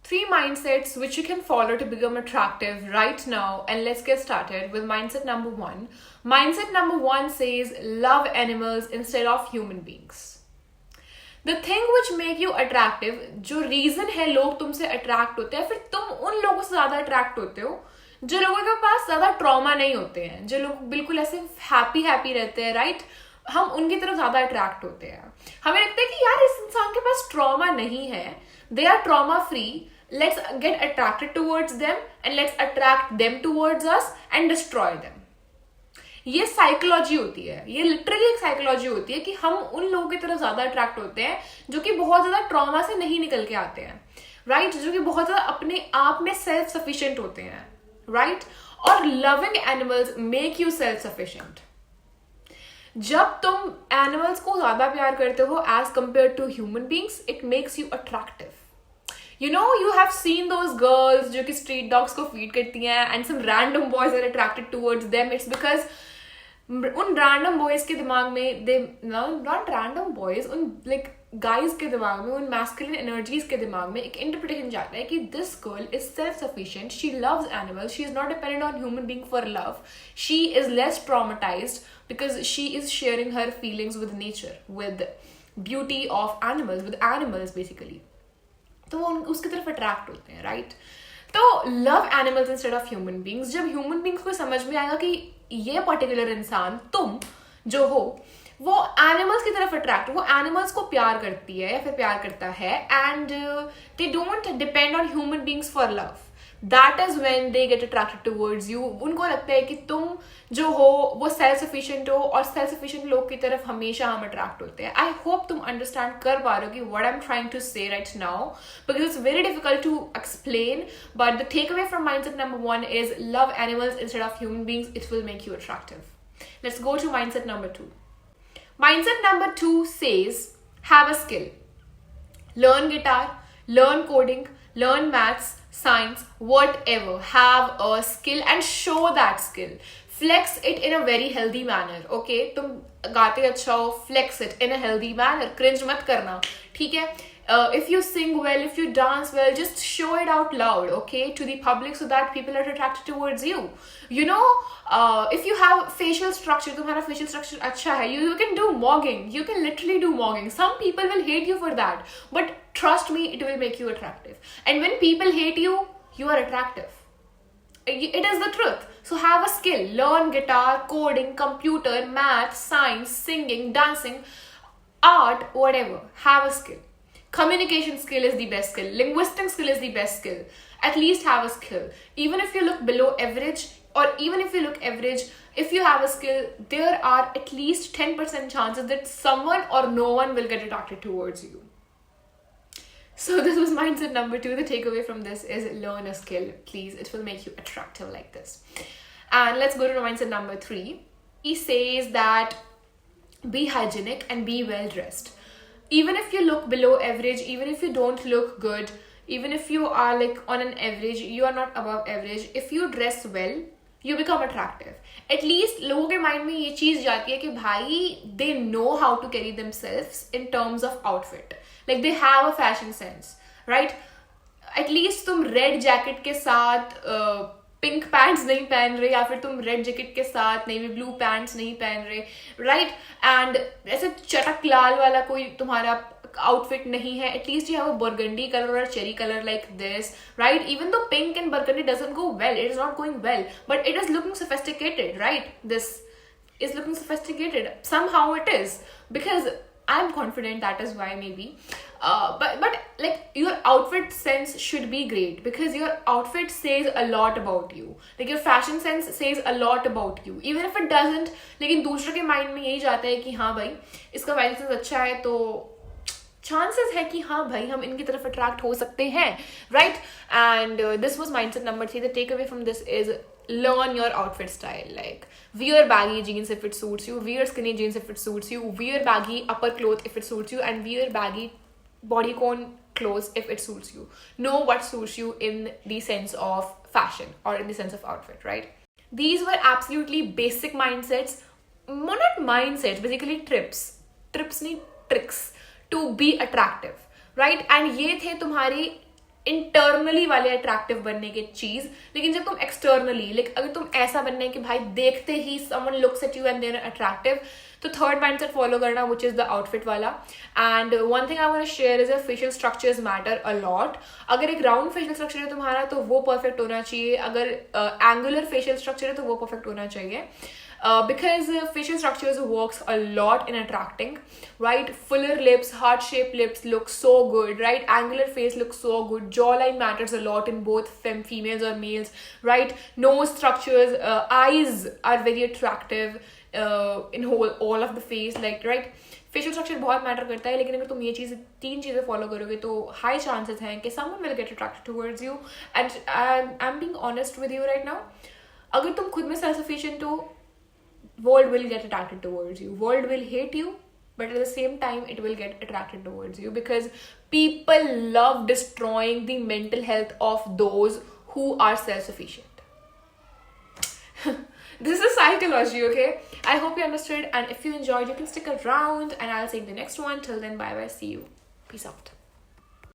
Three mindsets which you can follow to become attractive right now. And let's get started with mindset number one. Mindset number one says love animals instead of human beings. The thing which make you attractive, जो reason है लोग तुमसे attract होते हैं, फिर तुम उन लोगों से ज़्यादा attract होते हो जो लोगों के पास ज़्यादा ट्रॉमा नहीं होते हैं, जो लोग बिल्कुल ऐसे हैप्पी रहते हैं, राइट? हम उनकी तरफ ज़्यादा अट्रैक्ट होते हैं. हमें लगता है कि यार इस इंसान के पास ट्रॉमा नहीं है, they are trauma free, let's get attracted towards them and let's attract them towards us and destroy them. ये साइकोलॉजी होती है, ये लिटरली एक साइकोलॉजी होती है कि हम उन लोगों की तरफ ज्यादा अट्रैक्ट होते हैं जो कि बहुत ज्यादा ट्रॉमा से नहीं निकल के आते हैं, राइट? जो कि बहुत ज्यादा अपने आप में सेल्फ सफिशिएंट होते हैं, राइट? और loving animals make you self sufficient. जब तुम एनिमल्स को ज्यादा प्यार करते हो as compare to human beings, it makes you attractive. You know, you have seen those girls जो कि street dogs को feed करती हैं and some random boys are attracted towards them. It's because उन random boys के दिमाग में not random boys, उन like guys के दिमाग में, उन masculine energies के दिमाग में एक interpretation जाता है कि this girl is self-sufficient, she loves animals, she is not dependent on human being for love, she is less traumatized because she is sharing her feelings with nature, with beauty of animals, with animals basically. तो वो उसकी तरफ attract होते हैं, right? तो love animals instead of human beings. जब human beings को समझ में आएगा कि ये पर्टिकुलर इंसान तुम जो हो वो एनिमल्स की तरफ अट्रैक्ट, वो एनिमल्स को प्यार करती है या फिर प्यार करता है and they don't depend on human beings for love, that is when they get attracted towards you. उनको लगता है कि तुम जो हो वो सेल्फ सफिशिएंट हो और सेल्फ सफिशिएंट लोग की तरफ हमेशा हम अट्रैक्ट होते हैं. आई होप तुम अंडरस्टैंड कर पा रहे हो कि what I am trying to say right now, because it's very difficult to explain, but the takeaway from mindset number one is love animals instead of human beings. It will make you attractive. Let's go to mindset number two. Mindset number two says have a skill. Learn guitar, learn coding, learn maths, science, whatever. Have a skill and show that skill. Flex it in a very healthy manner. Okay? तुम गाते अच्छा हो, flex it in a healthy manner. Cringe मत करना, ठीक है? If you sing well, if you dance well, just show it out loud, okay, to the public so that people are attracted towards you. You know, if you have facial structure, तुम्हारा facial structure अच्छा है, you can do mogging. You can literally do mogging. Some people will hate you for that, but trust me, it will make you attractive. And when people hate you, you are attractive. It is the truth. So have a skill. Learn guitar, coding, computer, math, science, singing, dancing, art, whatever. Have a skill. Communication skill is the best skill. Linguistic skill is the best skill. At least have a skill. Even if you look below average, or even if you look average, if you have a skill, there are at least 10% chances that someone or no one will get attracted towards you. So this was mindset number two. The takeaway from this is learn a skill. Please, it will make you attractive like this. And let's go to mindset number three. He says that be hygienic and be well dressed. Even if you look below average, even if you don't look good, even if you are like on an average, you are not above average, if you dress well, you become attractive. At least लोगों के mind में ये चीज़ जाती है कि भाई they know how to carry themselves in terms of outfit. Like they have a fashion sense, right? At least तुम red jacket के साथ पिंक पैंट्स नहीं पहन रहे, या फिर तुम रेड जैकेट के साथ नेवी ब्लू पैंट्स नहीं पहन रहे, राइट? एंड ऐसे चटक लाल वाला कोई तुम्हारा आउटफिट नहीं है. At least you have a burgundy colour और cherry colour like this, right? Even though pink and burgundy doesn't go well, it is not going well, but it is looking sophisticated, right? This is looking sophisticated. Somehow it is, because I'm confident that is why maybe. But like your outfit sense should be great, because your outfit says a lot about you. Like your fashion sense says a lot about you, even if it doesn't. लेकिन दूसरे के mind में यही जाता है कि हाँ भाई इसका fashion sense अच्छा है, तो chances है कि हाँ भाई हम इनकी तरफ अट्रैक्ट हो सकते हैं, right? And this was mindset number 3. The takeaway from this is learn your outfit style. Like wear baggy jeans if it suits you, wear skinny jeans if it suits you, wear baggy upper clothes if it suits you, and wear baggy bodycon clothes if it suits you. Know what suits you in the sense of fashion or in the sense of outfit, right? These were absolutely basic mindsets, not mindsets, basically trips नहीं tricks to be attractive, right? And ये थे तुम्हारी internally वाले attractive बनने की चीज. लेकिन जब तुम एक्सटर्नली, लाइक अगर तुम ऐसा बनना है कि भाई देखते ही someone looks at you and they are attractive, तो थर्ड माइंडसेट फॉलो करना, विच इज द आउटफिट वाला. And one thing I want to share is facial structures matter a lot. अगर एक राउंड फेशियल स्ट्रक्चर है तुम्हारा तो वो perfect होना चाहिए. अगर एंगुलर फेशियल स्ट्रक्चर है तो वो परफेक्ट होना चाहिए. Because facial structures works a lot in attracting, right? Fuller lips, heart-shaped lips look so good, right? Angular face looks so good. Jawline matters a lot in both females or males, right? Nose structures, eyes are very attractive in all of the face, like, right? Facial structure बहुत matter करता है. लेकिन अगर तुम ये तीन चीज़ें follow करोगे तो हाई चांसेस हैं कि someone will get attracted towards you. And I am being honest with you right now. अगर तुम खुद में सेल्फ सफिशिएंट हो, world will get attracted towards you. World will hate you, but at the same time it will get attracted towards you, because people love destroying the mental health of those who are self-sufficient. This is psychology, okay? I hope you understood, and if you enjoyed, you can stick around, and I'll see you in the next one. Till then, bye bye, see you, peace out.